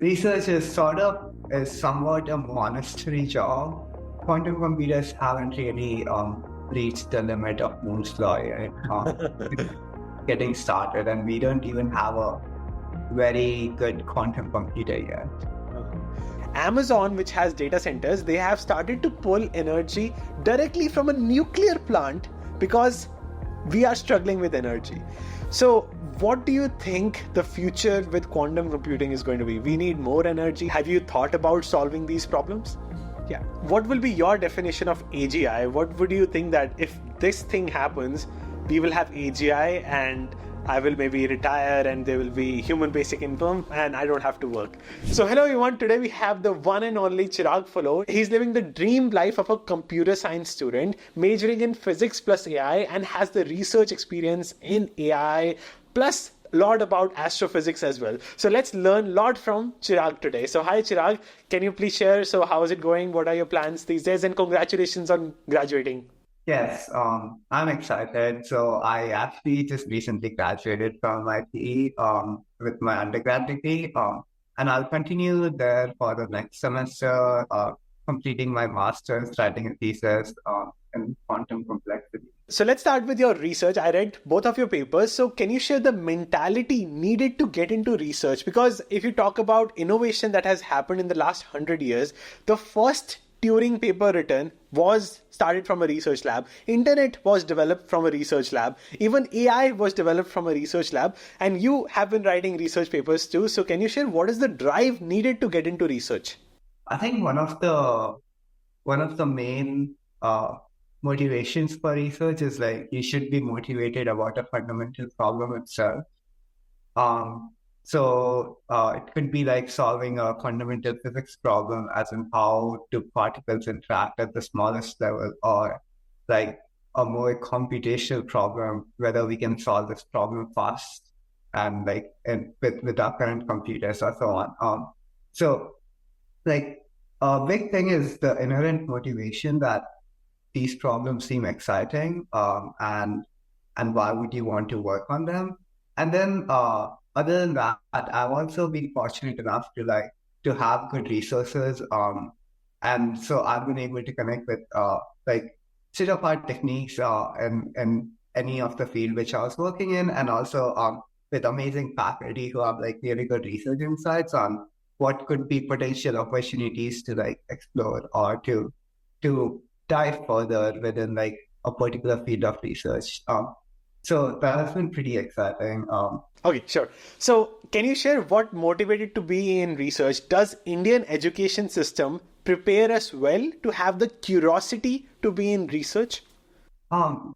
research is somewhat a monastery job. Quantum computers haven't really reached the limit of Moore's law yet. Getting started, and we don't even have a very good quantum computer yet. Amazon, which has data centers, they have started to pull energy directly from a nuclear plant because we are struggling with energy. So, what do you think the future with quantum computing is going to be? We need more energy. Have you thought about solving these problems? Yeah. What will be your definition of AGI? What would you think that if this thing happens, we will have AGI and I will maybe retire and there will be human basic income and I don't have to work. So hello everyone, today we have the one and only Chirag Falor. He's living the dream life of a computer science student, majoring in physics plus AI and has the research experience in AI plus a lot about astrophysics as well. So let's learn a lot from Chirag today. So hi Chirag, can you please share, so how is it going? What are your plans these days? And congratulations on graduating. Yes, I'm excited. So I actually just recently graduated from MIT with my undergrad degree, and I'll continue there for the next semester, completing my master's, writing a thesis in quantum complexity. So let's start with your research. I read both of your papers. So can you share the mentality needed to get into research? Because if you talk about innovation that has happened in the last 100 years, the first Turing paper written was started from a research lab. Internet was developed from a research lab. Even AI was developed from a research lab. And you have been writing research papers too. So can you share what is the drive needed to get into research? I think one of the main motivations for research is like you should be motivated about a fundamental problem itself. It could be like solving a fundamental physics problem, as in how do particles interact at the smallest level, or like a more computational problem, whether we can solve this problem fast and with our current computers or so on. So like a big thing is the inherent motivation that these problems seem exciting, and why would you want to work on them? And then other than that, I've also been fortunate enough to have good resources, and so I've been able to connect with like state of art techniques in any of the field which I was working in, and also with amazing faculty who have like really good research insights on what could be potential opportunities to like explore or to dive further within like a particular field of research. So that has been pretty exciting. Okay, sure. So, can you share what motivated to be in research? Does Indian education system prepare us well to have the curiosity to be in research?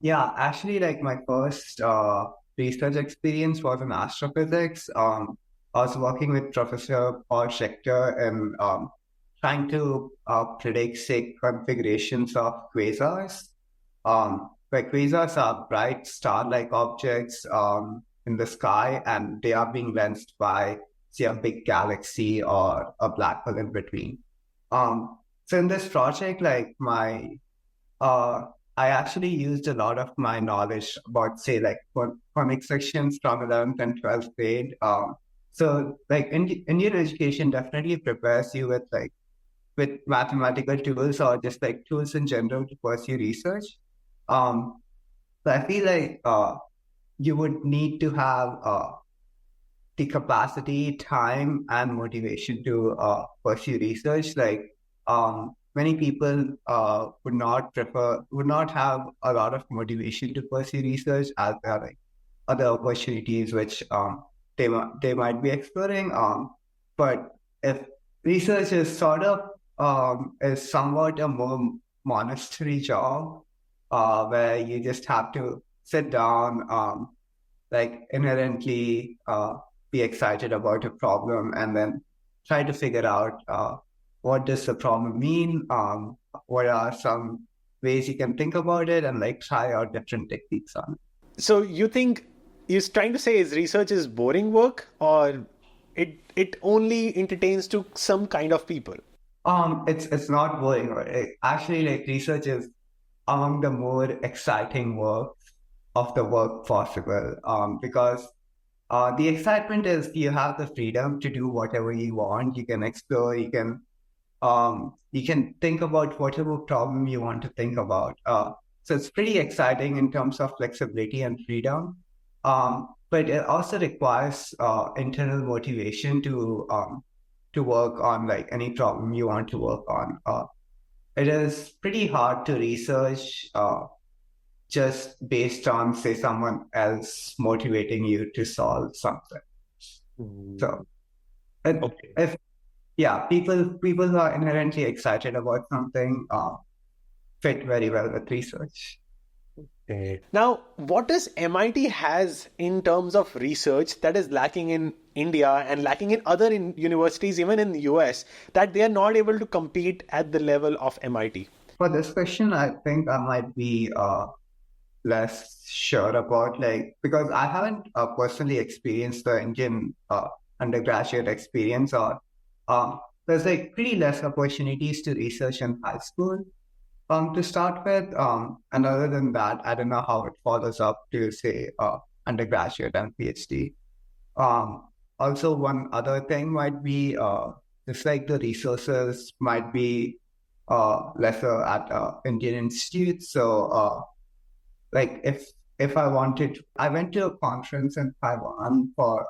Yeah, actually, like my first research experience was in astrophysics. I was working with Professor Paul Schechter and trying to predict, say, configurations of quasars. Where quasars are bright star-like objects in the sky, and they are being lensed by, say, a big galaxy or a black hole in between. So in this project, uh, I actually used a lot of my knowledge about, say, like phonics sections from 11th and 12th grade. So, like, Indian education definitely prepares you with mathematical tools or just like tools in general to pursue research. Um, but I feel like you would need to have the capacity, time, and motivation to pursue research. Many people would not have a lot of motivation to pursue research, as there are like other opportunities which they might be exploring. But if research is somewhat a more monastery job, where you just have to sit down, like inherently be excited about a problem and then try to figure out what does the problem mean, what are some ways you can think about it, and like try out different techniques on it. So, you think he's trying to say is research is boring work, or it only entertains to some kind of people? It's not boring. Right? Actually, like research is among the more exciting work of the work possible, because The excitement is you have the freedom to do whatever you want. You can explore. You can think about whatever problem you want to think about. So it's pretty exciting in terms of flexibility and freedom. But it also requires internal motivation to work on like any problem you want to work on. It is pretty hard to research just based on, say, someone else motivating you to solve something. So, Okay. if yeah, people who are inherently excited about something fit very well with research. Okay. Now, what does MIT has in terms of research that is lacking in India and lacking in other universities, even in the US, that they are not able to compete at the level of MIT? For this question, I think I might be less sure about, like, because I haven't personally experienced the Indian undergraduate experience, or there's like pretty less opportunities to research in high school to start with. And other than that, I don't know how it follows up to, say, undergraduate and PhD. Um, Also, one other thing might be just like the resources might be lesser at Indian institutes. So, like if I wanted, I went to a conference in Taiwan for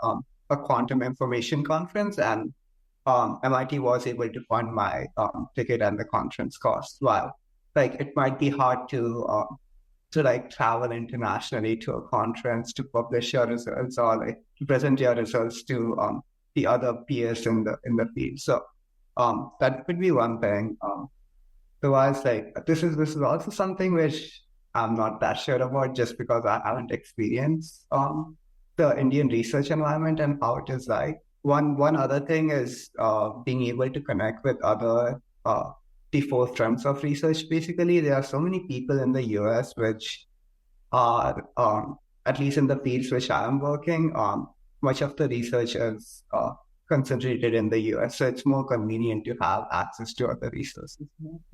a quantum information conference, and MIT was able to fund my ticket and the conference cost. While like it might be hard to like travel internationally to a conference to publish your results or like to present your results to the other peers in the field. So that could be one thing. So I was like, this is also something which I'm not that sure about, just because I haven't experienced the Indian research environment and how it is like. One other thing is being able to connect with other the forefronts of research. Basically, there are so many people in the US which are, at least in the fields which I am working, much of the research is concentrated in the US. So it's more convenient to have access to other resources.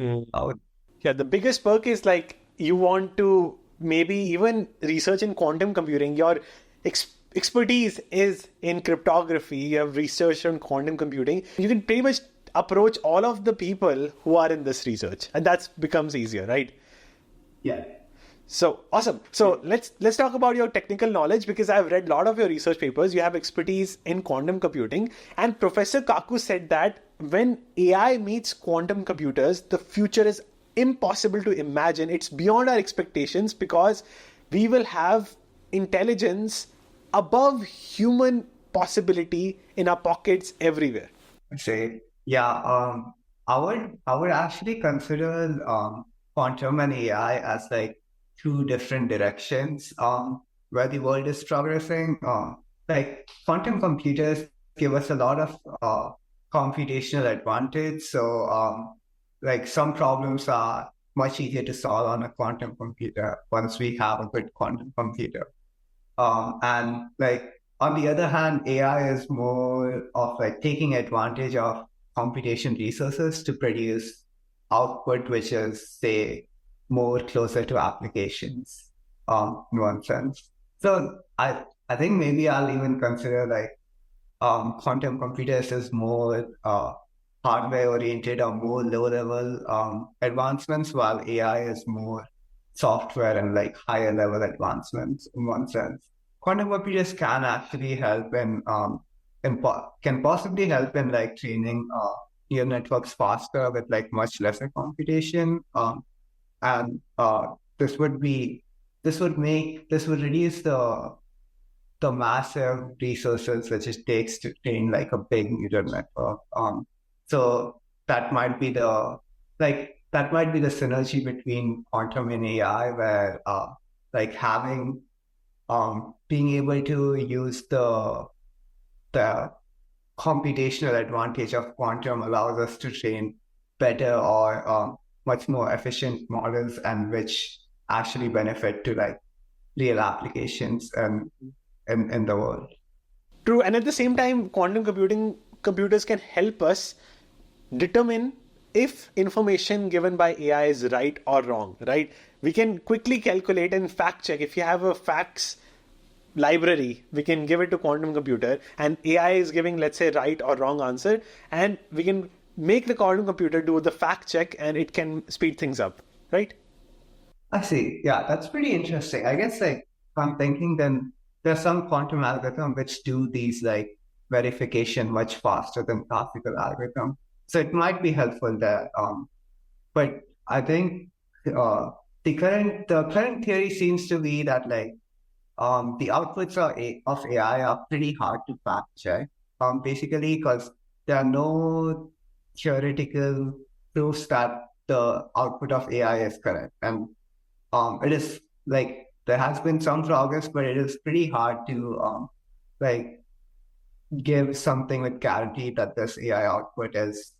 Yeah, the biggest perk is like you want to maybe even research in quantum computing. Your expertise is in cryptography. You have researched on quantum computing. You can pretty much approach all of the people who are in this research, and that becomes easier, right? Yeah. So awesome. So let's talk about your technical knowledge, because I've read a lot of your research papers. You have expertise in quantum computing, and Professor Kaku said that when AI meets quantum computers, the future is impossible to imagine. It's beyond our expectations, because we will have intelligence above human possibility in our pockets everywhere. Say, yeah, I would actually consider quantum and AI as like two different directions where the world is progressing. Like quantum computers give us a lot of computational advantage. So like some problems are much easier to solve on a quantum computer once we have a good quantum computer. And like on the other hand, AI is more of like taking advantage of computation resources to produce output, which is, say, more closer to applications, in one sense. So I think maybe I'll even consider like quantum computers as more hardware oriented or more low level advancements, while AI is more software and like higher level advancements in one sense. Quantum computers can actually help can possibly help in like training neural networks faster with like much lesser computation. And this would reduce the massive resources which it takes to train like a big neural network. So that might be the synergy between quantum and AI, where like having being able to use the computational advantage of quantum allows us to train better or much more efficient models, and which actually benefit to like real applications and in the world. True, and at the same time, quantum computing computers can help us determine if information given by AI is right or wrong, right? We can quickly calculate and fact check. If you have a facts library, we can give it to quantum computer, and AI is giving, let's say, right or wrong answer, and we can make the quantum computer do the fact check, and it can speed things up, right? I see. Yeah, that's pretty interesting. I guess like if I'm thinking then there's some quantum algorithm which do these like verification much faster than classical algorithm. So it might be helpful there. But I think uh, the current theory seems to be that like the outputs of AI are pretty hard to fact check. Basically because there are no theoretical proofs that the output of AI is correct. And it is like there has been some progress, but it is pretty hard to like give something with guarantee that this AI output is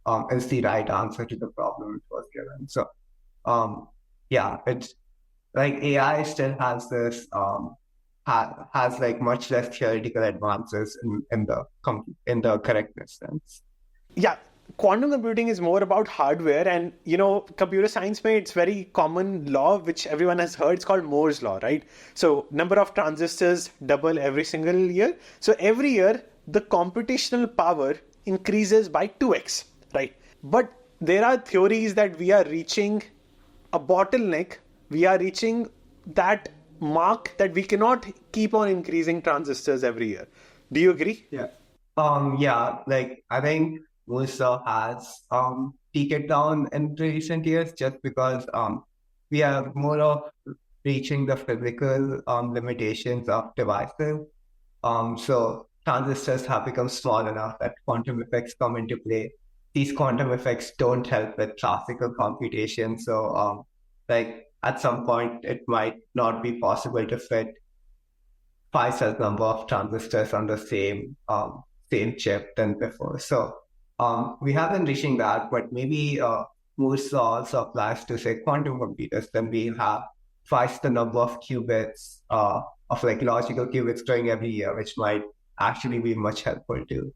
the right answer to the problem it was given. So yeah, it's like AI still has this has like much less theoretical advances in the correctness sense. Yeah, quantum computing is more about hardware, and computer science may, it's very common law which everyone has heard. It's called Moore's law, right? So number of transistors double every single year. So every year the computational power increases by 2x, right? But there are theories that we are reaching a bottleneck. We are reaching that mark that we cannot keep on increasing transistors every year. Do you agree? Yeah. Yeah, like I think Warsaw has peaked down in recent years just because we are more of reaching the physical limitations of devices. So transistors have become small enough that quantum effects come into play. These quantum effects don't help with classical computation. So like at some point it might not be possible to fit twice as number of transistors on the same chip than before. So we have been reaching that, but maybe Moore's law also applies to say quantum computers. Then we have twice the number of qubits of like logical qubits growing every year, which might actually be much helpful to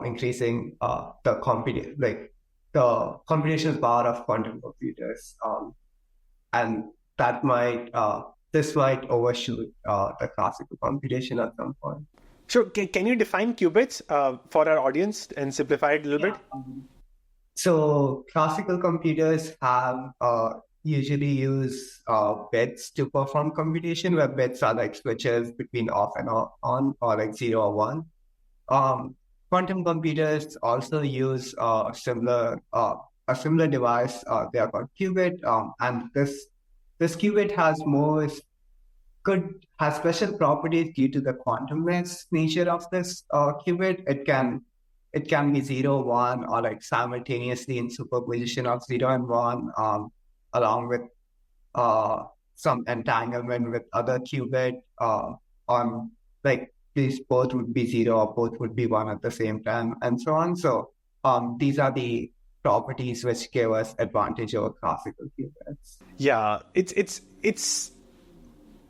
increasing the computational power of quantum computers, and that might this might overshoot the classical computation at some point. Sure. Can you define qubits for our audience and simplify it a little bit? So classical computers have usually use bits to perform computation, where bits are like switches between off and on, or like 0 or 1. Quantum computers also use a similar device. They are called qubit, and this qubit has special properties due to the quantumless nature of this qubit. It can be 0, 1, or like simultaneously in superposition of 0 and 1, along with some entanglement with other qubit on like these both would be 0 or both would be 1 at the same time, and so on. So these are the properties which give us advantage over classical qubits. Yeah,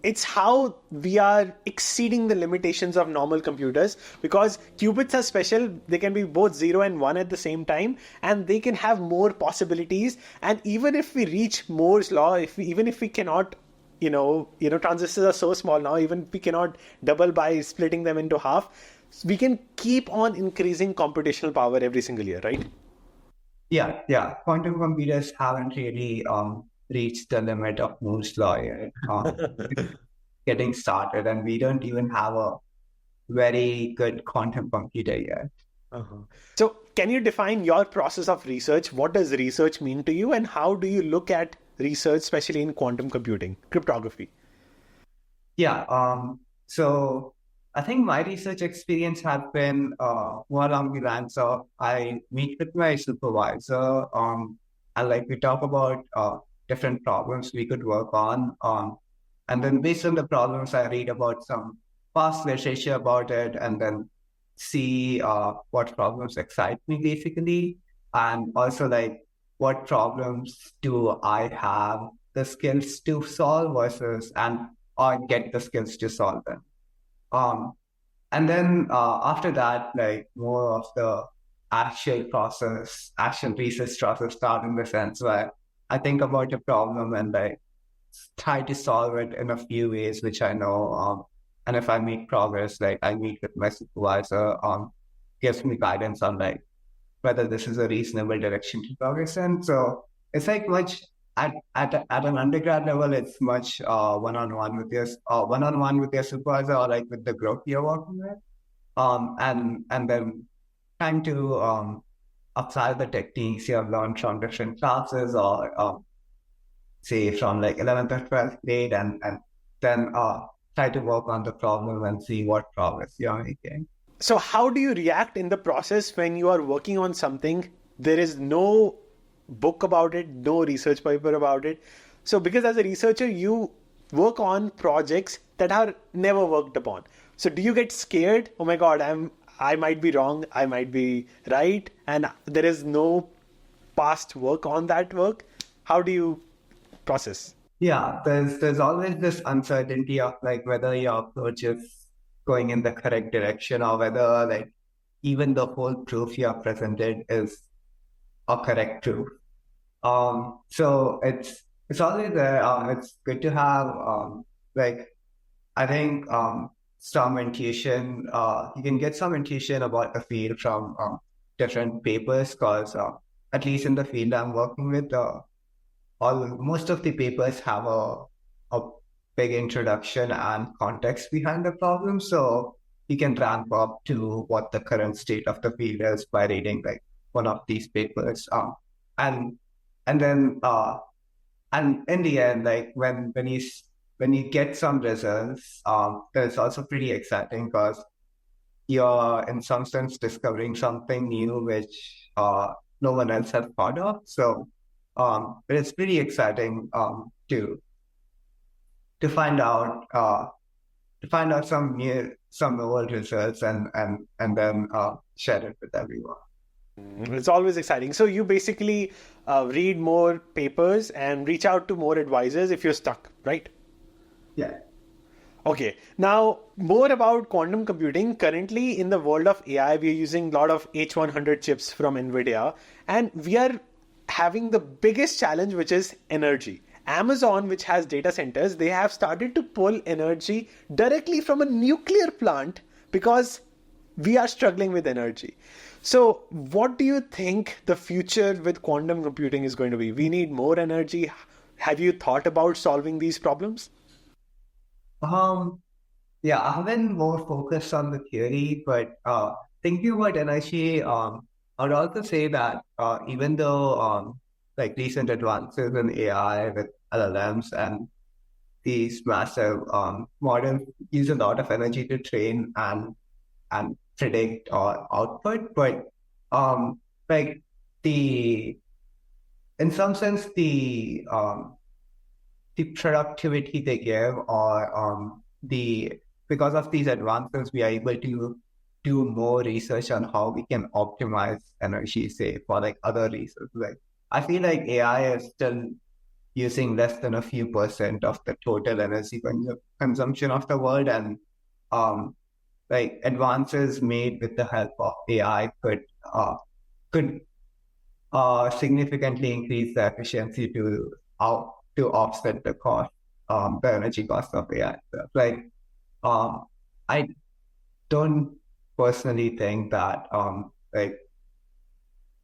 it's how we are exceeding the limitations of normal computers, because qubits are special. They can be both 0 and 1 at the same time, and they can have more possibilities. And even if we reach Moore's law, even if we cannot, transistors are so small now, even if we cannot double by splitting them into half, we can keep on increasing computational power every single year, right? Yeah. Quantum computers haven't really reached the limit of Moore's law yet. Getting started, and we don't even have a very good quantum computer yet. Uh-huh. So can you define your process of research? What does research mean to you, and how do you look at research, especially in quantum computing, cryptography? Yeah. So I think my research experience has been more along the lines of I meet with my supervisor, and like we talk about different problems we could work on. And then based on the problems, I read about some past literature about it, and then see what problems excite me basically. And also like what problems do I have the skills to solve or get the skills to solve them. Um, and then after that, like more of the action research process start in the sense where I think about a problem and like try to solve it in a few ways which I know. and if I make progress, like I meet with my supervisor, gives me guidance on like whether this is a reasonable direction to progress in. So it's like much at an undergrad level, it's much one on one with your supervisor or like with the group you're working with. And then trying to apply the techniques you have learned from different classes or say from like 11th or 12th grade and then try to work on the problem and see what progress you're making. So, how do you react in the process when you are working on something? There is no book about it, no research paper about it. So, because as a researcher, you work on projects that are never worked upon. So, do you get scared? Oh my God, I might be wrong, I might be right, and there is no past work on that work. How do you process? Yeah, there's always this uncertainty of like whether your approach is going in the correct direction or whether like even the whole proof you have presented is a correct proof. So it's always there. It's good to have like I think some intuition. You can get some intuition about the field from different papers because at least in the field I'm working with, all most of the papers have a big introduction and context behind the problem, so you can ramp up to what the current state of the field is by reading like one of these papers. And and then and in the end, like when you get some results, that's also pretty exciting because you're in some sense discovering something new which no one else has thought of. So but it's pretty exciting to find out some novel results and then share it with everyone. It's always exciting. So you basically read more papers and reach out to more advisors if you're stuck, right? Yeah. Okay. Now, more about quantum computing. Currently, in the world of AI, we are using a lot of H100 chips from NVIDIA, and we are having the biggest challenge, which is energy. Amazon, which has data centers, they have started to pull energy directly from a nuclear plant because we are struggling with energy. So, what do you think the future with quantum computing is going to be? We need more energy. Have you thought about solving these problems? Um, yeah, I haven't more focused on the theory, but thinking about energy, I'd also say that even though like recent advances in AI with LLMs and these massive models use a lot of energy to train and predict or output, but um, like the in some sense the productivity they give or the because of these advances we are able to do more research on how we can optimize energy, say for like other reasons. Like I feel like AI is still using less than a few percent of the total energy consumption of the world, and um, like advances made with the help of AI could significantly increase the efficiency to offset the cost, the energy cost of AI. So, like, I don't personally think that like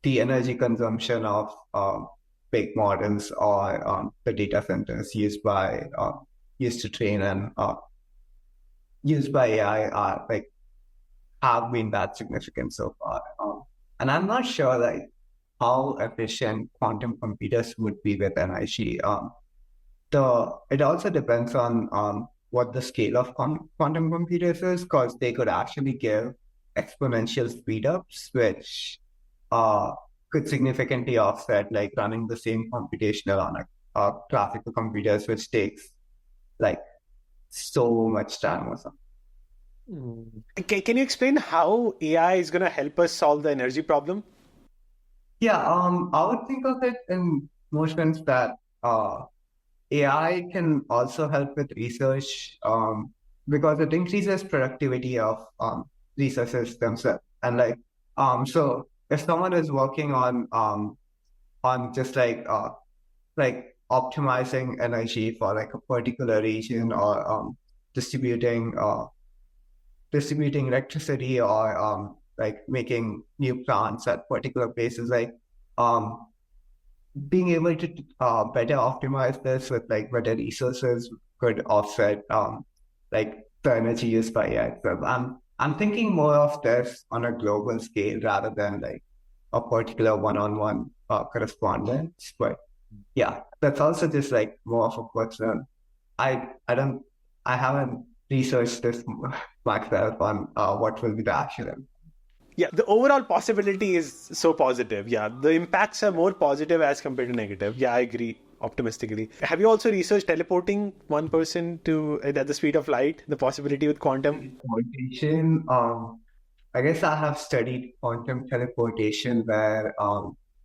the energy consumption of big models or the data centers used to train and used by AI are like have been that significant so far. And I'm not sure like how efficient quantum computers would be with energy. It also depends on what the scale of quantum computers is, because they could actually give exponential speedups, which uh, could significantly offset like running the same computational on a classical computers, which takes like so much time or something. Okay, can you explain how AI is going to help us solve the energy problem? Yeah, I would think of it in motions that AI can also help with research because it increases productivity of researchers themselves. And so if someone is working on just like optimizing energy for like a particular region or distributing electricity or like making new plants at particular places, like um, being able to better optimize this with like better resources could offset like the energy used by AI. So I'm thinking more of this on a global scale rather than like a particular one-on-one correspondence. But yeah, that's also just like more of a personal. I don't I haven't researched this myself on what will be the actual impact. Yeah, the overall possibility is so positive. Yeah, the impacts are more positive as compared to negative. Yeah, I agree optimistically. Have you also researched teleporting one person to at the speed of light, the possibility with quantum? Teleportation. I guess I have studied quantum teleportation where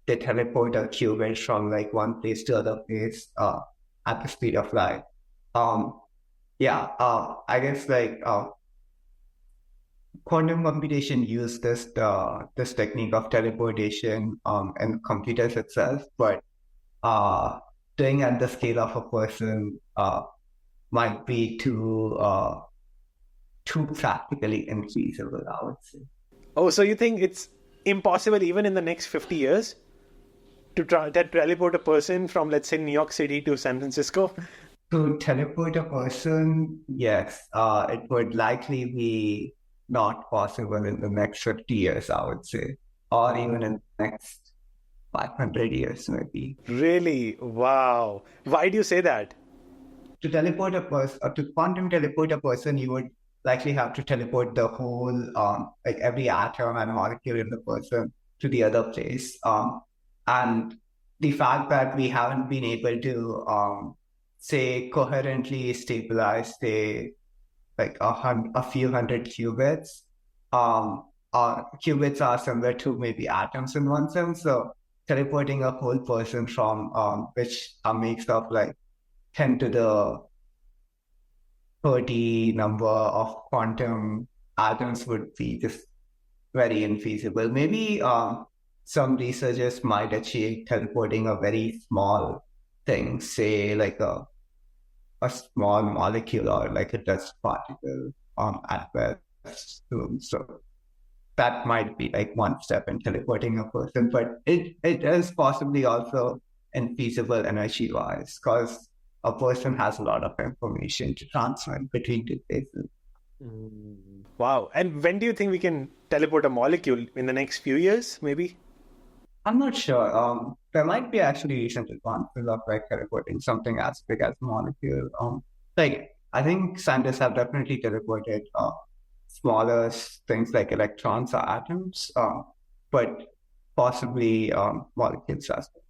they teleport a qubit from like one place to other place at the speed of light. Um, yeah, I guess like quantum computation use this technique of teleportation in computers itself, but uh, doing at the scale of a person might be too practically infeasible, I would say. Oh, so you think it's impossible even in the next 50 years to try to teleport a person from, let's say, New York City to San Francisco? To teleport a person, yes, it would likely be not possible in the next 50 years, I would say, or even in the next 500 years, maybe. Really? Wow. Why do you say that? To teleport a person, to quantum teleport a person, you would likely have to teleport the whole, like every atom and molecule in the person to the other place. And the fact that we haven't been able to, say, coherently stabilize, say, like a few hundred qubits. Qubits are similar to maybe atoms in one sense. So teleporting a whole person from which are makes up like 10 to the 30 number of quantum atoms would be just very infeasible. Maybe some researchers might achieve teleporting a very small thing, say like a small molecule or like a dust particle at best. So that might be like one step in teleporting a person, but it is possibly also infeasible energy wise because a person has a lot of information to transfer between two places. Wow. And when do you think we can teleport a molecule? In the next few years, maybe? I'm not sure. There might be actually recent advances of like teleporting something as big as a molecule. Like I think scientists have definitely teleported smaller things like electrons or atoms, but possibly molecules as well.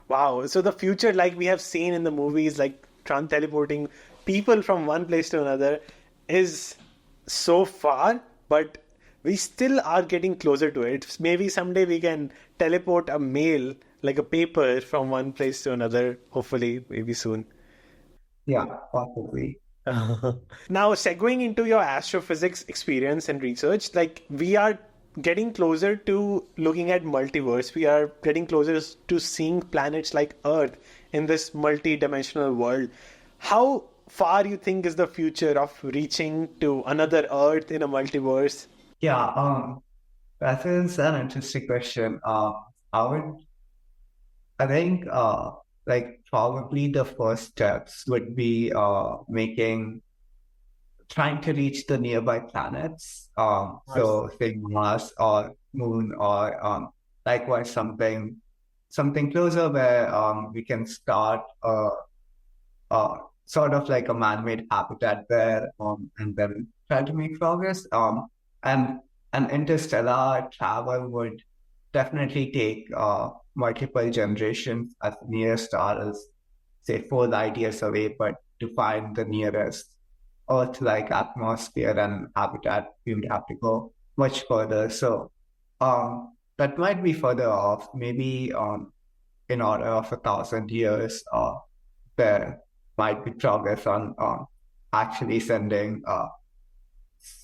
Wow. So the future, like we have seen in the movies, like teleporting people from one place to another, is so far, but we still are getting closer to it. Maybe someday we can teleport a mail, like a paper, from one place to another. Hopefully, maybe soon. Yeah, possibly. Now, segueing into your astrophysics experience and research, like we are getting closer to looking at multiverse. We are getting closer to seeing planets like Earth in this multi-dimensional world. How far you think is the future of reaching to another Earth in a multiverse? Yeah, that is an interesting question. I would, I think, like probably the first steps would be trying to reach the nearby planets. So say Mars or Moon or likewise something closer where we can start sort of like a man-made habitat there, and then try to make progress. And an interstellar travel would definitely take multiple generations as the nearest star is, say, 4 light years away, but to find the nearest Earth-like atmosphere and habitat, we would have to go much further. So that might be further off, maybe in order of 1,000 years. There might be progress on actually sending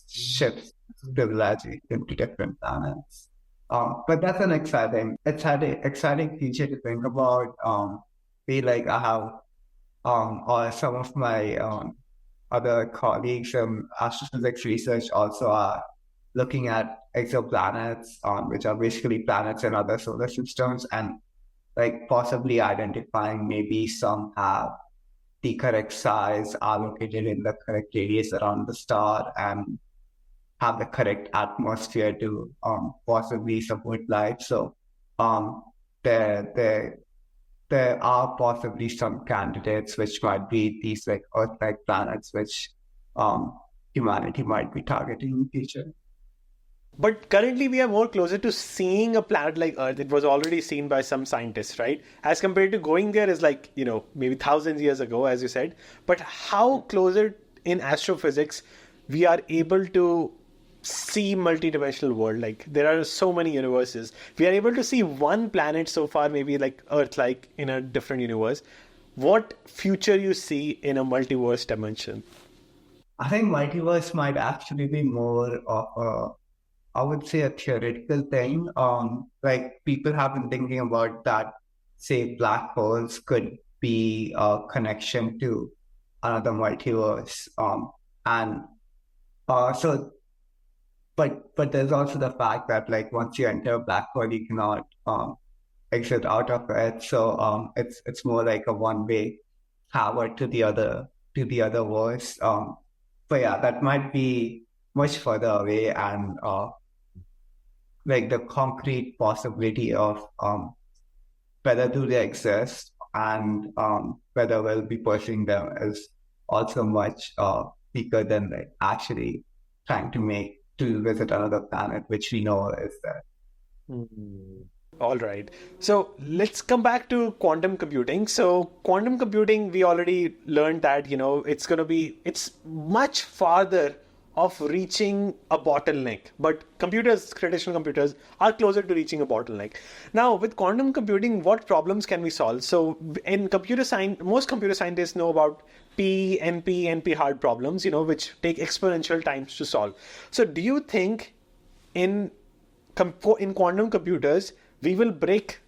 ships civilization to different planets. But that's an exciting future to think about. Feel like I have or some of my other colleagues in astrophysics research also are looking at exoplanets, which are basically planets in other solar systems, and like possibly identifying maybe some have the correct size, are located in the correct radius around the star, and have the correct atmosphere to possibly support life. So um, there, there, there are possibly some candidates which might be these like Earth-like planets, which um, humanity might be targeting in the future. But currently, we are more closer to seeing a planet like Earth. It was already seen by some scientists, right? As compared to going there is like, maybe thousands of years ago, as you said. But how closer in astrophysics we are able to see multidimensional world? Like there are so many universes. We are able to see one planet so far, maybe like Earth, like in a different universe. What future you see in a multiverse dimension? I think multiverse might actually be more of a, I would say, a theoretical thing. Like people have been thinking about that, say, black holes could be a connection to another multiverse. And so, but there's also the fact that like once you enter a black hole, you cannot exit out of it. So it's more like a one-way power to the other verse. But yeah, that might be much further away, and like the concrete possibility of whether do they exist and whether we'll be pursuing them is also much bigger than like actually trying to visit another planet, which we know is there. Hmm. All right. So let's come back to quantum computing. So quantum computing, we already learned that, it's much farther of reaching a bottleneck. But traditional computers are closer to reaching a bottleneck. Now, with quantum computing, what problems can we solve? So in computer science, most computer scientists know about NP hard problems, which take exponential times to solve. So do you think in in quantum computers, we will break,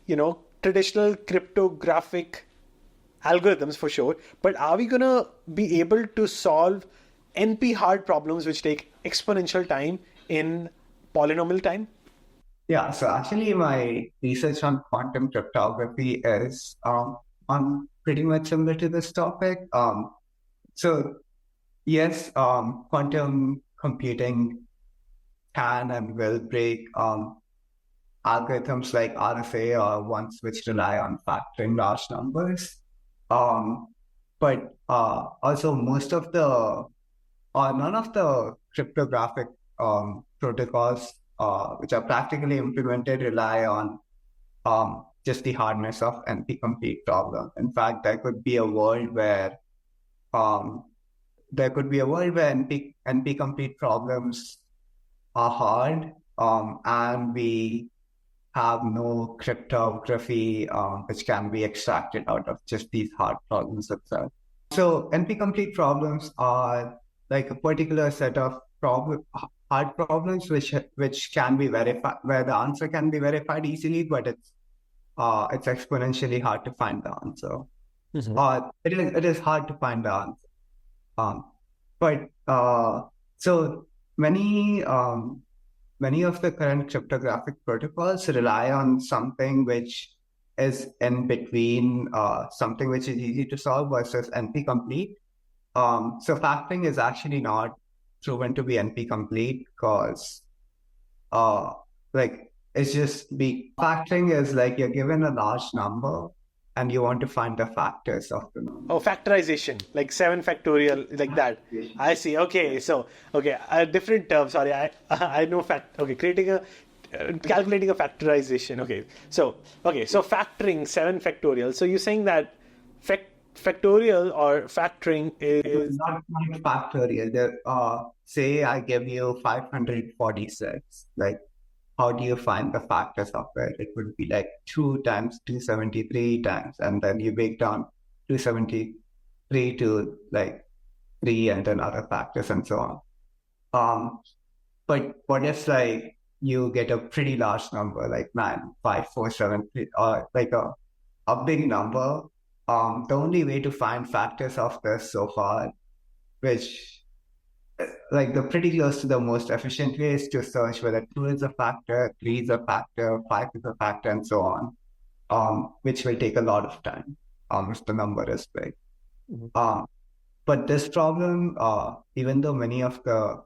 traditional cryptographic algorithms for sure, but are we going to be able to solve NP hard problems which take exponential time in polynomial time? Yeah, so actually my research on quantum cryptography is on pretty much similar to this topic. So yes, quantum computing can and will break algorithms like RSA or ones which rely on factoring large numbers. Um, but also none of the cryptographic protocols which are practically implemented rely on just the hardness of NP-complete problem. In fact, um, there could be a world where NP-complete problems are hard, and we have no cryptography which can be extracted out of just these hard problems itself. So NP-complete problems are like a particular set of hard problems which can be verified, where the answer can be verified easily, but it's exponentially hard to find the answer. It is hard to find the answer. Um, but so many of the current cryptographic protocols rely on something which is in between something which is easy to solve versus NP-complete. So factoring is actually not proven to be NP-complete because like it's just factoring is like you're given a large number and you want to find the factors of the number. Oh, factorization, like 7 factorial, like that. I see. Okay, so a different term. Sorry, I know fact. Okay, calculating a factorization. So factoring 7 factorial. So you're saying that factorial or factoring is not factorial. Say I give you 546. Like, how do you find the factors of it? It would be like 2 times 273 times, and then you break down 273 to like 3 and then other factors and so on. But what if like you get a pretty large number, like 95473, or like a big number? The only way to find factors of this so far which like the pretty close to the most efficient way is to search whether 2 is a factor, 3 is a factor, 5 is a factor, and so on, which will take a lot of time if the number is big. Mhm. But this problem, even though many of the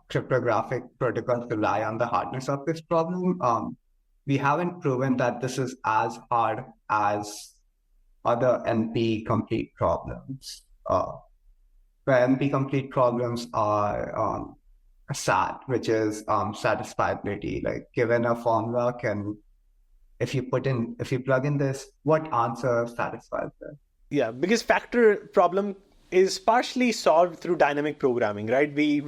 cryptographic protocols rely on the hardness of this problem, we haven't proven that this is as hard as other NP complete problems. Where NP complete problems are SAT, which is satisfiability. Like given a formula, if you plug in this, what answer satisfies it? Yeah, because factor problem is partially solved through dynamic programming, right? We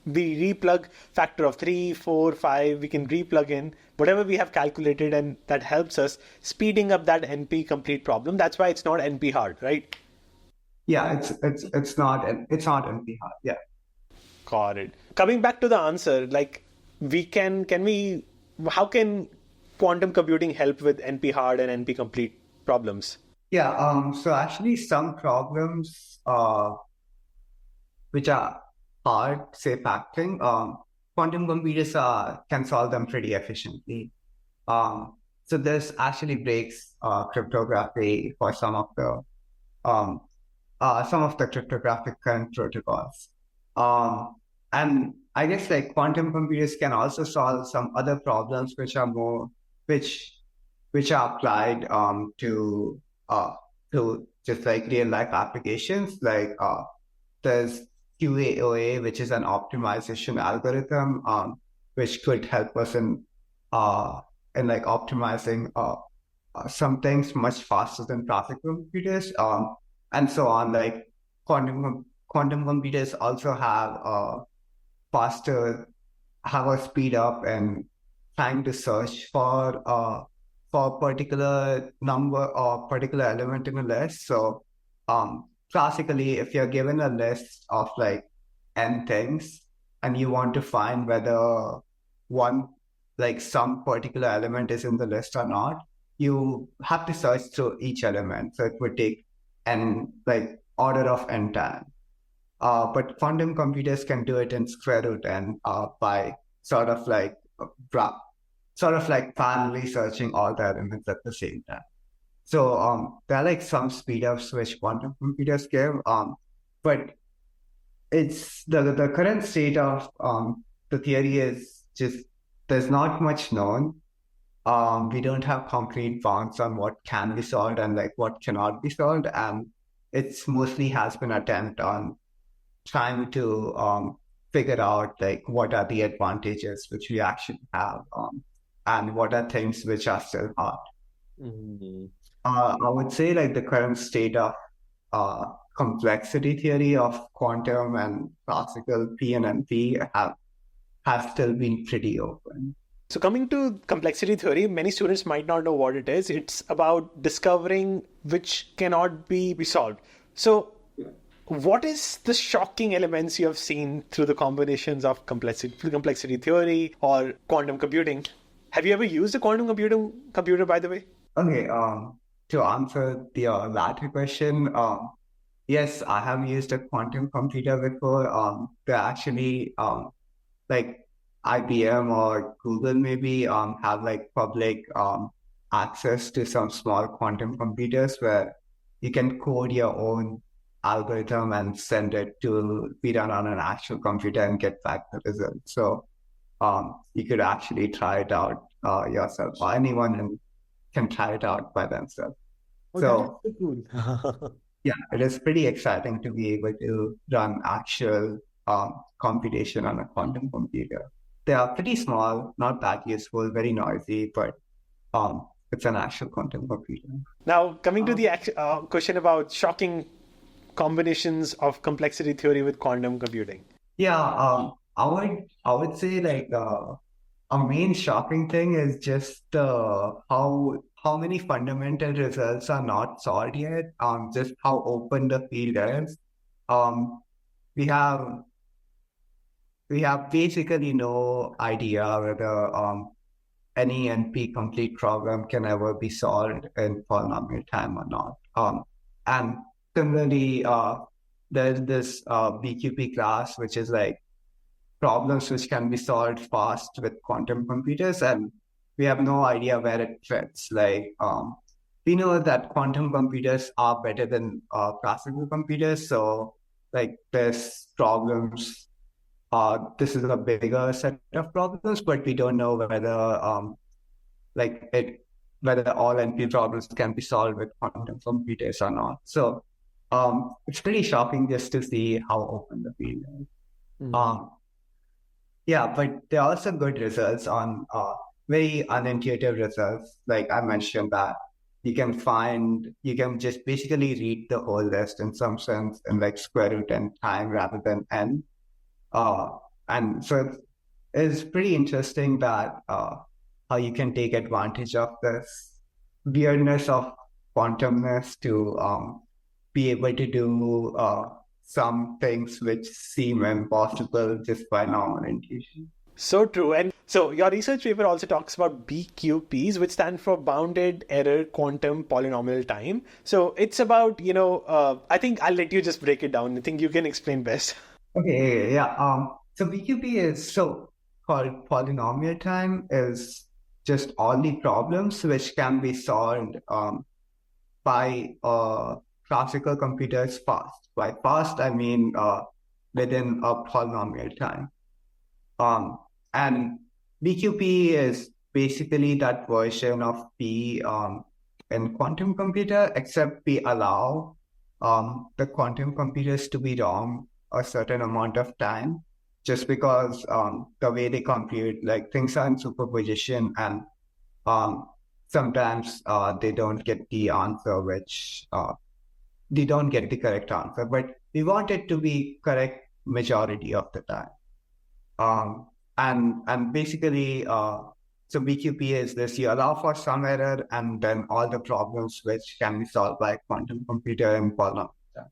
replug factor of 3, 4, 5. We can replug in whatever we have calculated, and that helps us speeding up that NP complete problem. That's why it's not NP hard, right? Yeah, it's not NP hard. Yeah. Got it. Coming back to the answer, like how can quantum computing help with NP hard and NP complete problems? Yeah. So actually, some problems which are hard, say factoring, quantum computers can solve them pretty efficiently. So this actually breaks cryptography for um, some of the cryptographic current protocols. And I guess like quantum computers can also solve some other problems which which are applied uh, to just like real life applications. Like there's QAOA, which is an optimization algorithm, which could help us in like optimizing some things much faster than classical computers, and so on. Like quantum computers also faster have a speed up and trying to search for a particular number or particular element in a list. So classically, if you're given a list of like n things and you want to find whether one like some particular element is in the list or not, you have to search through each element. So it would take n like order of n time. But quantum computers can do it in square root n by sort of like bra- sort of like parallelly searching all the elements at the same time. So there are like some speed ups which quantum computers give, but it's the current state of the theory is just there's not much known. We don't have concrete bounds on what can be solved and like what cannot be solved, and it's mostly has been attempt on trying to figure out like what are the advantages which we actually have, and what are things which are still hard. Mhm. I would say like the current state of complexity theory of quantum and classical P and NP have still been pretty open. So coming to complexity theory, many students might not know what it is. It's about discovering which cannot be solved. So what is the shocking elements you have seen through the combinations of complexity theory or quantum computing? Have you ever used a quantum computer, by the way? Okay, to answer the latter question, yes, I have used a quantum computer before. They actually like IBM or Google maybe have like public access to some small quantum computers where you can code your own algorithm and send it to be run on an actual computer and get back the result. So you could actually try it out yourself, or anyone can try it out by themselves. Oh, that is So so cool. yeah, it is pretty exciting to be able to run actual computation on a quantum computer. They are pretty small, not that useful, very noisy, but it's an actual quantum computer. Now, coming to the question about shocking combinations of complexity theory with quantum computing. Yeah, I would say like a main shocking thing is just how many fundamental results are not solved yet. Just how open the field is. Um, we have we have basically no idea whether any NP complete problem can ever be solved in polynomial time or not. And similarly, there's this BQP class, which is like problems which can be solved fast with quantum computers, and we have no idea where it fits. Like, we know that quantum computers are better than classical computers, so like there's problems. This is a bigger set of problems, but we don't know whether like it whether all NP problems can be solved with quantum computers or not. So it's pretty shocking just to see how open the field is. Um, yeah, but there are also good results on very unintuitive results. Like I mentioned that you can just basically read the whole list in some sense in like square root n time rather than n. Uh, and so it's pretty interesting that how you can take advantage of this weirdness of quantumness to be able to do some things which seem impossible just by normal intuition. So true. And so your research paper also talks about BQPs, which stand for bounded error quantum polynomial time. So it's about, I think I'll let you just break it down. I think you can explain best. Okay, yeah. So BQP is so called polynomial time is just all the problems which can be solved by classical computers fast. By fast, I mean within a polynomial time. And BQP is basically that version of P in quantum computer, except we allow the quantum computers to be wrong a certain amount of time, just because the way they compute, like things are in superposition, and um, sometimes they don't get the answer, which they don't get the correct answer, but we want it to be correct majority of the time. And basically, so BQP is this: you allow for some error, and then all the problems which can be solved by a quantum computer in polynomial time.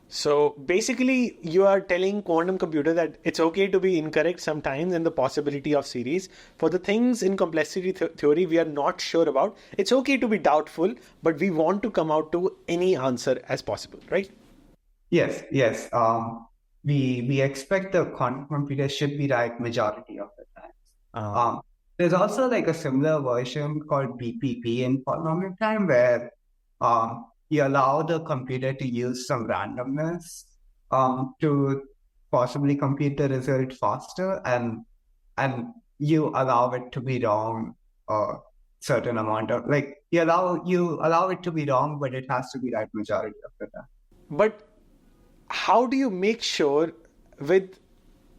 So basically, you are telling quantum computer that it's okay to be incorrect sometimes in the possibility of series. For the things in complexity theory we are not sure about, it's okay to be doubtful, but we want to come out to any answer as possible, right? Yes, yes. We expect the quantum computer should be right majority of the time. There's also like a similar version called BPP in polynomial time where you allow the computer to use some randomness to possibly compute the result faster, and you allow it to be wrong a certain amount of like you allow it to be wrong, but it has to be right majority of the time. But how do you make sure with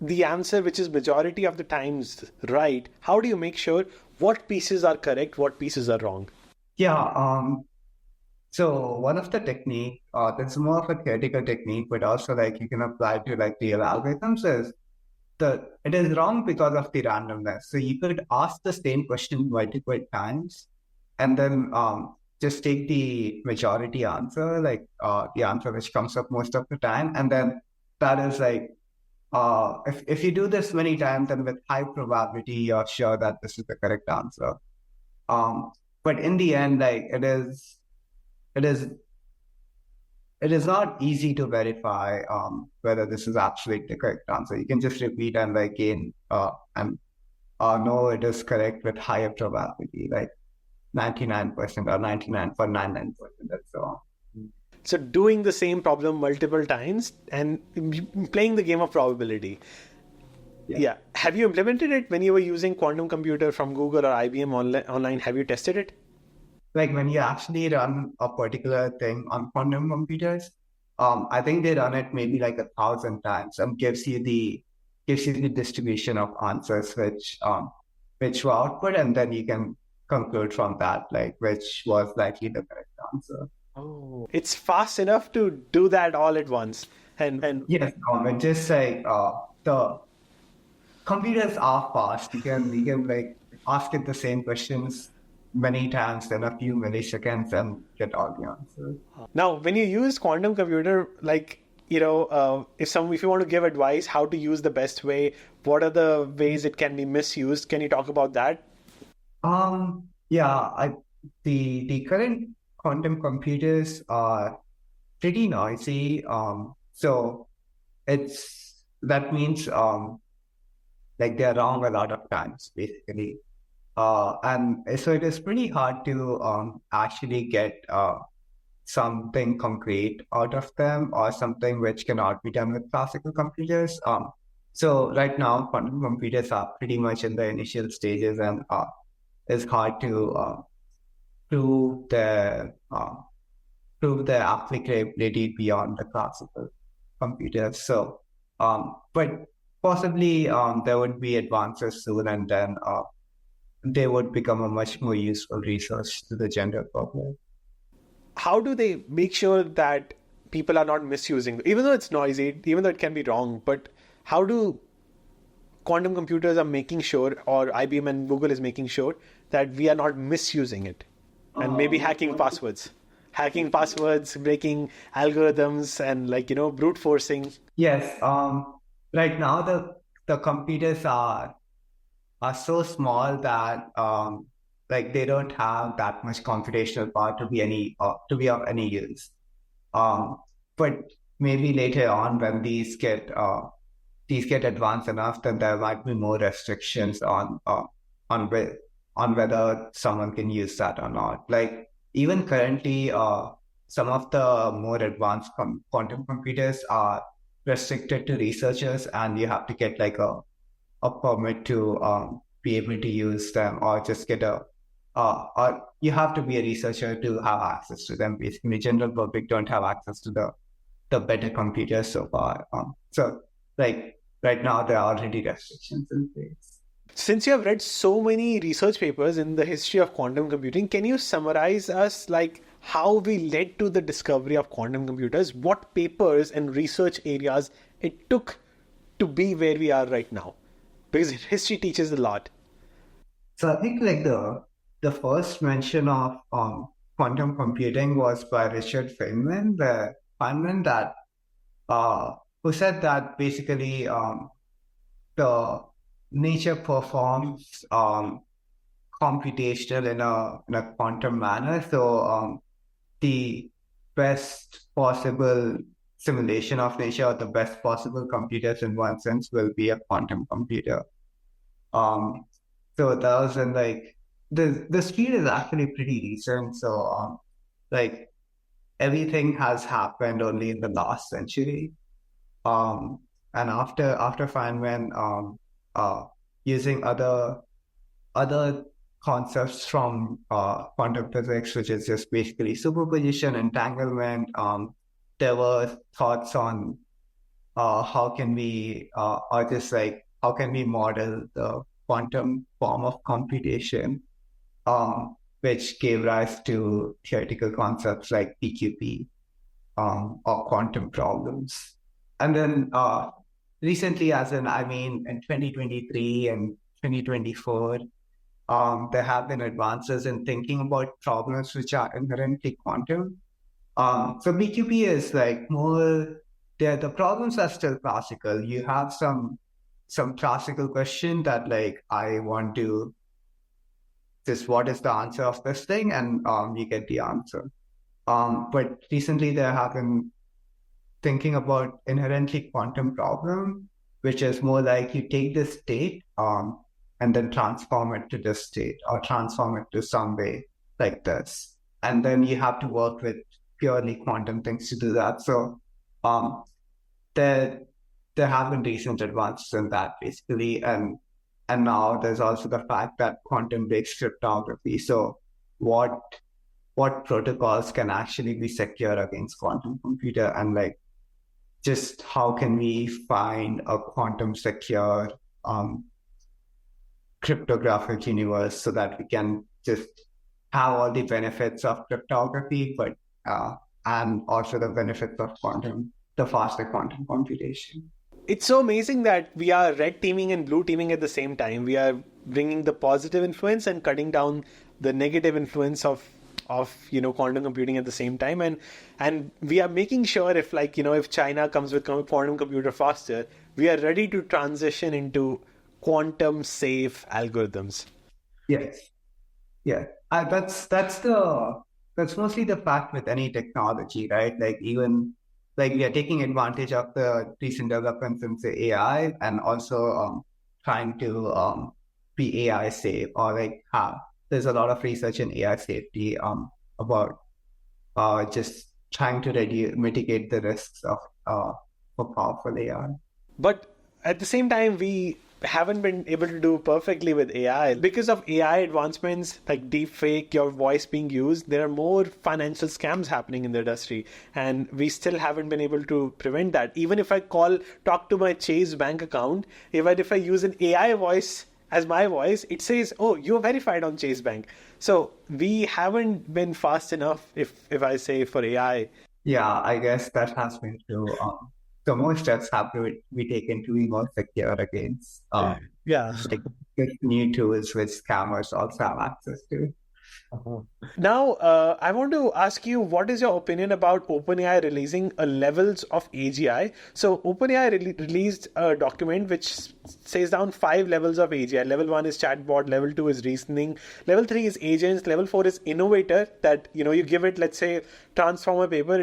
the answer which is majority of the times right, how do you make sure what pieces are correct, what pieces are wrong? Yeah, so one of the technique, that's more of a theoretical technique, but also like you can apply to like real algorithms is it is wrong because of the randomness. So you could ask the same question multiple times and then just take the majority answer, like the answer which comes up most of the time. And then that is like, if you do this many times, then with high probability, you're sure that this is the correct answer. But in the end, like it is not easy to verify whether this is actually the correct answer. You can just repeat and like gain and know it is correct with higher probability, like 99% or 99.99%, and so on. So doing the same problem multiple times and playing the game of probability. Yeah. Have you implemented it when you were using quantum computer from Google or IBM online? Have you tested it? Like when you actually run a particular thing on quantum computers, I think they run it maybe like 1,000 times and gives you the distribution of answers which were output, and then you can conclude from that like which was likely the correct answer. Oh, it's fast enough to do that all at once. And yes, and just like the computers are fast. You can like ask it the same questions many times in a few milliseconds and get all the answers. Now, when you use quantum computer, like if you want to give advice how to use the best way, what are the ways it can be misused? Can you talk about that? Yeah, the current quantum computers are pretty noisy. So that means like they're wrong a lot of times, basically. And so it is pretty hard to actually get something concrete out of them or something which cannot be done with classical computers. So right now, quantum computers are pretty much in the initial stages, and it's hard to prove their prove their applicability beyond the classical computers. So, but possibly there would be advances soon, and then they would become a much more useful resource to the general public. How do they make sure that people are not misusing, even though it's noisy, even though it can be wrong, but how do quantum computers are making sure, or IBM and Google is making sure that we are not misusing it, and maybe hacking passwords, breaking algorithms, and brute forcing. Yes. Right now the computers are so small that like they don't have that much computational power to be of any use. Um, but maybe later on when these get advanced enough, then there might be more restrictions on whe- on whether someone can use that or not. Like even currently, some of the more advanced quantum computers are restricted to researchers, and you have to get like a permit to be able to use them, or just get or you have to be a researcher to have access to them. Basically, general public don't have access to the better computers so far. So like right now, there are already restrictions in place. Since you have read so many research papers in the history of quantum computing, can you summarize us like how we led to the discovery of quantum computers, what papers and research areas it took to be where we are right now? Because history teaches a lot. So I think like the first mention of quantum computing was by Richard Feynman that uh, who said that basically the nature performs computational in a quantum manner. So the best possible simulation of nature, or the best possible computers in one sense, will be a quantum computer. Um, so that was in like the speed is actually pretty recent. So like everything has happened only in the last century. Um, and after Feynman uh, using other concepts from quantum physics, which is just basically superposition, entanglement. There were thoughts on how can we, or just like how can we model the quantum form of computation, which gave rise to theoretical concepts like BQP, or quantum problems. And then recently, I mean, in 2023 and 2024, there have been advances in thinking about problems which are inherently quantum. So BQP is like more, the problems are still classical. You have some classical question that like I want to just what is the answer of this thing, and you get the answer. But recently there have been thinking about inherently quantum problem, which is more like you take this state and then transform it to this state, or transform it to some way like this. And then you have to work with purely quantum things to do that. So um, there there have been recent advances in that basically, and now there's also the fact that quantum breaks cryptography. So what what protocols can actually be secure against quantum computer, and like just how can we find a quantum secure um, cryptographic universe so that we can just have all the benefits of cryptography, but and also the benefits of the faster quantum computation. It's so amazing that we are red teaming and blue teaming at the same time. We are bringing the positive influence and cutting down the negative influence of quantum computing at the same time, and we are making sure if if China comes with quantum computer faster, we are ready to transition into quantum safe algorithms. Yes, yeah. That's mostly the fact with any technology, right? Like even like we are taking advantage of the recent developments in say AI and also trying to be AI safe or like have there's a lot of research in AI safety about just trying to mitigate the risks of for powerful AI. But at the same time, we haven't been able to do perfectly with AI. Because of AI advancements like deepfake, your voice being used, there are more financial scams happening in the industry. And we still haven't been able to prevent that. Even if I talk to my Chase bank account, even if I use an AI voice as my voice, it says, "Oh, you're verified on Chase Bank." So we haven't been fast enough, if I say, for AI. Yeah, I guess that has been true. So more steps have to be taken to be more secure against Yeah. like with new tools which scammers also have access to. Now, I want to ask you, what is your opinion about OpenAI releasing levels of AGI? So, OpenAI released a document which says down 5 levels of AGI. Level 1 is chatbot, level 2 is reasoning, level 3 is agents, level 4 is innovator. That you give it, let's say, transform a paper,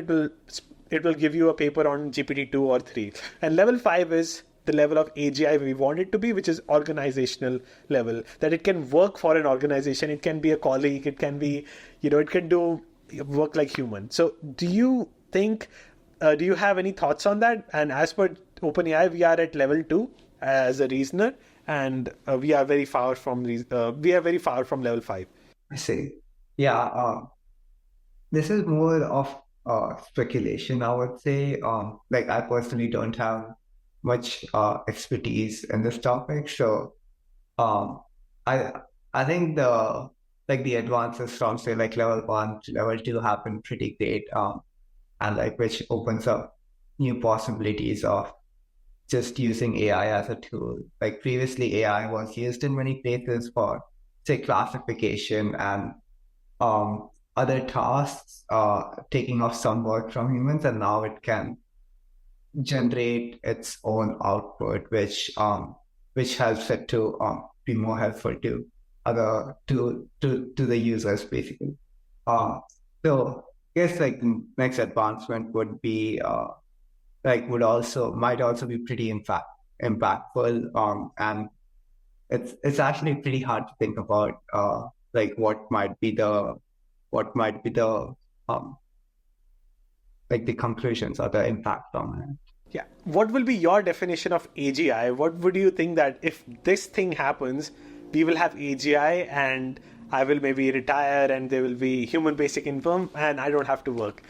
it will give you a paper on GPT-2 or 3. And level 5 is the level of AGI we want it to be, which is organizational level, that it can work for an organization. It can be a colleague. It can be, it can do work like human. So do you think, do you have any thoughts on that? And as per OpenAI, we are at level 2 as a reasoner, and we are very far from level 5. I see. Yeah, this is more of speculation, I would say. Like I personally don't have much expertise in this topic, so um, I I think the advances from say like level 1 to level 2 have been pretty great, and like which opens up new possibilities of just using AI as a tool. Like previously, AI was used in many places for say classification and other tasks, taking off some work from humans, and now it can generate its own output, which helps it to be more helpful to other to the users basically. So I guess like the next advancement would be like might also be pretty impactful, and it's actually pretty hard to think about like what might be the um like the conclusions or the impact on it. Yeah. What will be your definition of AGI? What would you think that if this thing happens, we will have AGI and I will maybe retire and there will be human basic income and I don't have to work?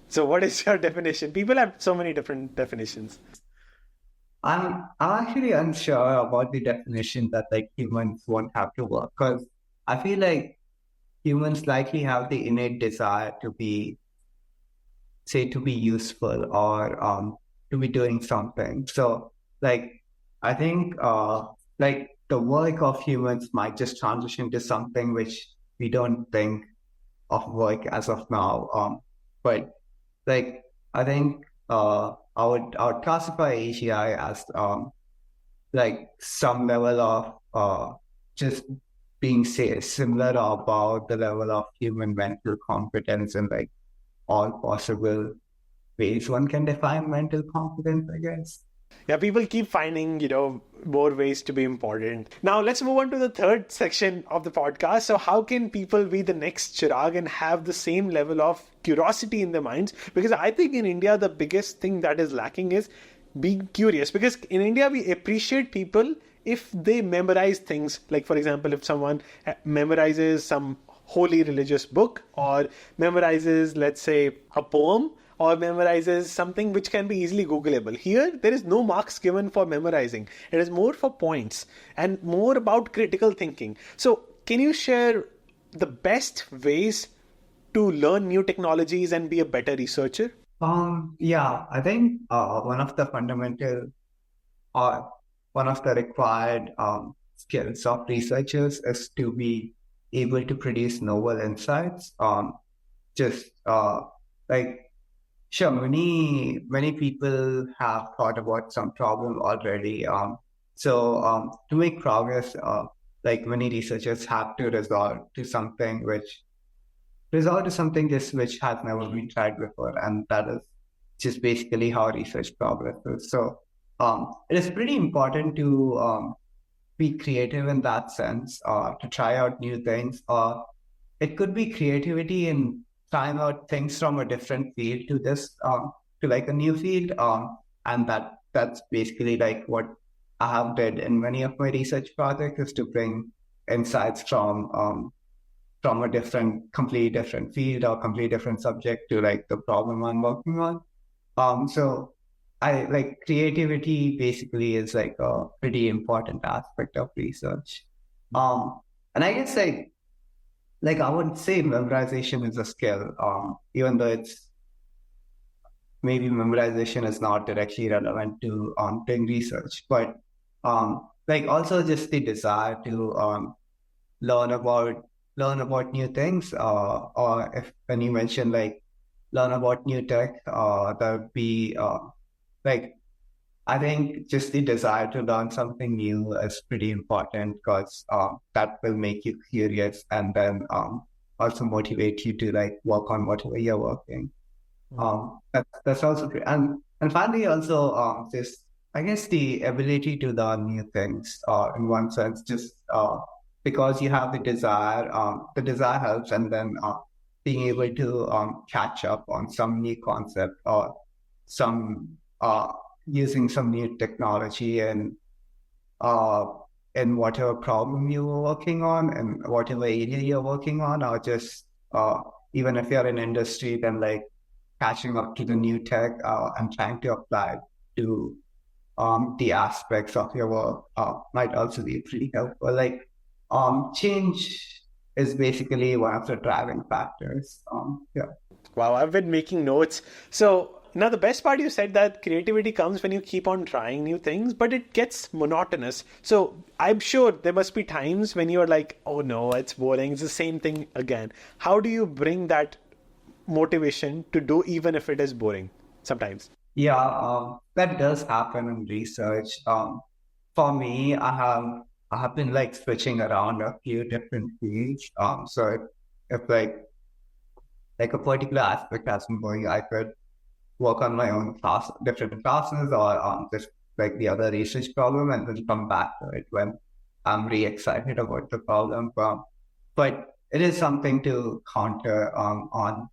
So what is your definition? People have so many different definitions. I'm actually unsure about the definition that like humans won't have to work because I feel like humans likely have the innate desire to be say to be useful or to be doing something. So like I think like the work of humans might just transition to something which we don't think of work as of now. But like I think I would classify AGI as like some level of just being say similar about the level of human mental competence and like all possible ways one can define mental competence, I guess. Yeah, people keep finding, more ways to be important. Now, let's move on to the third section of the podcast. So, how can people be the next Chirag and have the same level of curiosity in their minds? Because I think in India, the biggest thing that is lacking is being curious. Because in India, we appreciate people if they memorize things. Like, for example, if someone memorizes some holy religious book or memorizes, let's say, a poem or memorizes something which can be easily Googleable. Here, there is no marks given for memorizing. It is more for points and more about critical thinking. So, can you share the best ways to learn new technologies and be a better researcher? Yeah, I think one of the fundamental or one of the required skills of researchers is to be able to produce novel insights. Just like sure, many people have thought about some problem already. So to make progress, like many researchers have to resolve to something just which has never been tried before, and that is just basically how research progresses. So it is pretty important to be creative in that sense, to try out new things. It could be creativity in trying out things from a different field to this, to like a new field. And that's basically like what I have did in many of my research projects, is to bring insights from a completely different field or completely different subject to like the problem I'm working on. So I like creativity basically is like a pretty important aspect of research. And I guess like I would say memorization is a skill, even though it's maybe memorization is not directly relevant to doing research, but like also just the desire to learn about new things, or if when you mention like learn about new tech, that would be like I think just the desire to learn something new is pretty important, because that will make you curious, and then also motivate you to like work on whatever you're working. That's also great. And finally, also just I guess the ability to learn new things, in one sense, just because you have the desire helps, and then being able to catch up on some new concept, or some using some new technology, and uh, in whatever problem you were working on and whatever area you're working on, or just even if you're in industry, then like catching up to the new tech, and trying to apply to the aspects of your work might also be pretty helpful. Like change is basically one of the driving factors. Yeah. Wow, I've been making notes. So now the best part, you said that creativity comes when you keep on trying new things, but it gets monotonous. So I'm sure there must be times when you're like, oh no, it's boring. It's the same thing again. How do you bring that motivation to do even if it is boring sometimes? Yeah, that does happen in research. For me, I have been like switching around a few different fields. So if like a particular aspect has been going, I could work on my own different classes, or just like the other research problem, and then come back to it when I'm really excited about the problem. But it is something to counter on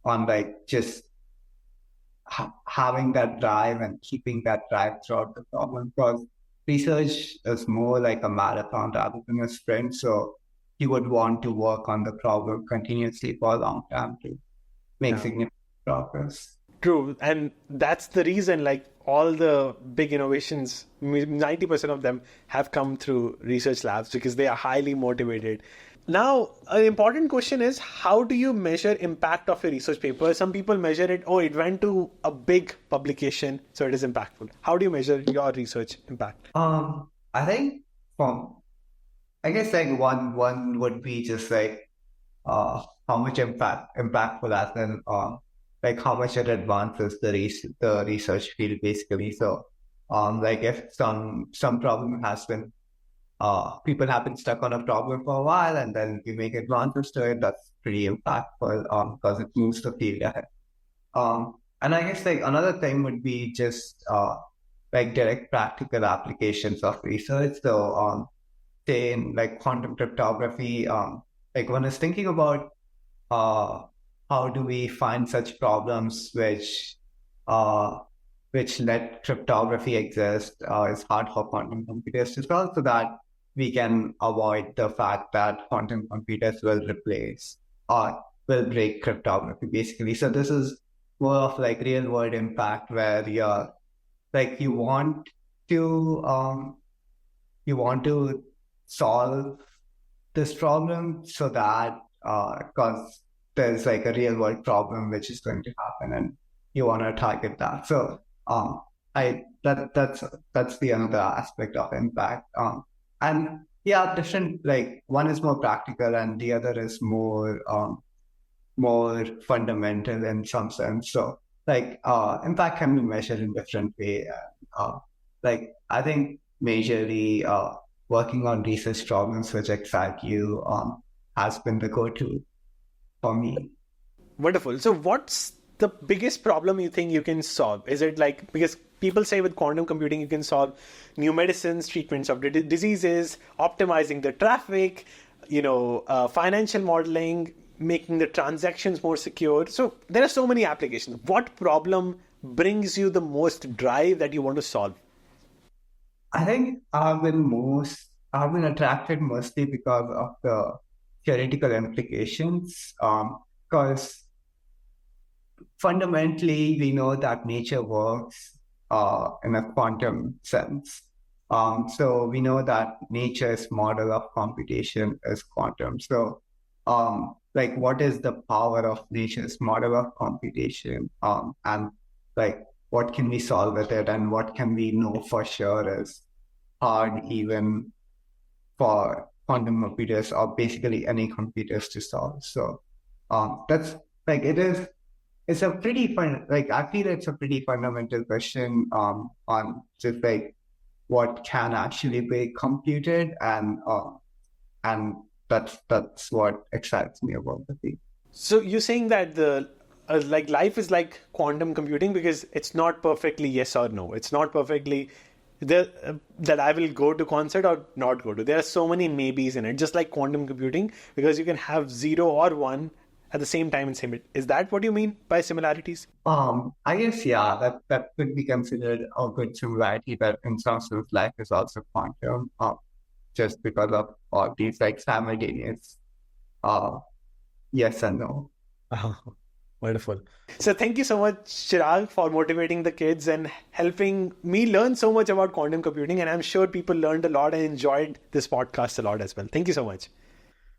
like just having that drive and keeping that drive throughout the problem, because research is more like a marathon rather than a sprint. So you would want to work on the problem continuously for a long time to make Yeah. significant progress. True. And that's the reason, like, all the big innovations, 90% of them have come through research labs because they are highly motivated. Now, an important question is, how do you measure impact of a research paper? Some people measure it, oh, it went to a big publication, so it is impactful. How do you measure your research impact? I think from I guess like one would be just like how much impactful, as in like how much it advances the research field basically. So like if some problem has been people have been stuck on a problem for a while, and then you make advances to it, that's pretty impactful, because it moves the field ahead. And I guess like another thing would be just like direct practical applications of research. So say in like quantum cryptography, like one is thinking about uh, how do we find such problems uh, which let cryptography exist, is hard for quantum computers to solve, so that we can avoid the fact that quantum computers will replace or will break cryptography basically. So this is more of like real world impact, where you're like to you want to solve this problem, so that because there's like a real world problem which is going to happen, and you want to target that. So I that's the another aspect of impact. And yeah, different, like one is more practical and the other is more fundamental in some sense. So like impact can be measured in different way. Like I think majorly working on research problems which excite you has been the go-to for me. Wonderful. So, what's the biggest problem you think you can solve? Is it like, because people say with quantum computing you can solve new medicines, treatments of diseases, optimizing the traffic, financial modeling, making the transactions more secure. So there are so many applications. What problem brings you the most drive that you want to solve? I think I've been attracted mostly because of the theoretical implications. Because fundamentally, we know that nature works in a quantum sense. So we know that nature's model of computation is quantum. So, like, what is the power of nature's model of computation? And like, what can we solve with it, and what can we know for sure is hard even for quantum computers or basically any computers to solve. So, that's like it is. It's a pretty fun, like, I feel it's a pretty fundamental question on just like what can actually be computed, and that's what excites me about the field. So you're saying that the like life is like quantum computing because it's not perfectly yes or no. It's not perfectly that I will go to concert or not go to. There are so many maybes in it, just like quantum computing, because you can have zero or one at the same time in same. Is that what you mean by similarities? I guess yeah, that could be considered a good similarity, that in some sense life is also quantum, just because of all these like simultaneous uh yes and no. Oh, wonderful. So thank you so much, Chirag, for motivating the kids and helping me learn so much about quantum computing. And I'm sure people learned a lot and enjoyed this podcast a lot as well. Thank you so much.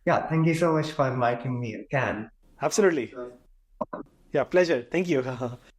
Yeah, thank you so much for inviting me again. Absolutely. Yeah, pleasure. Thank you.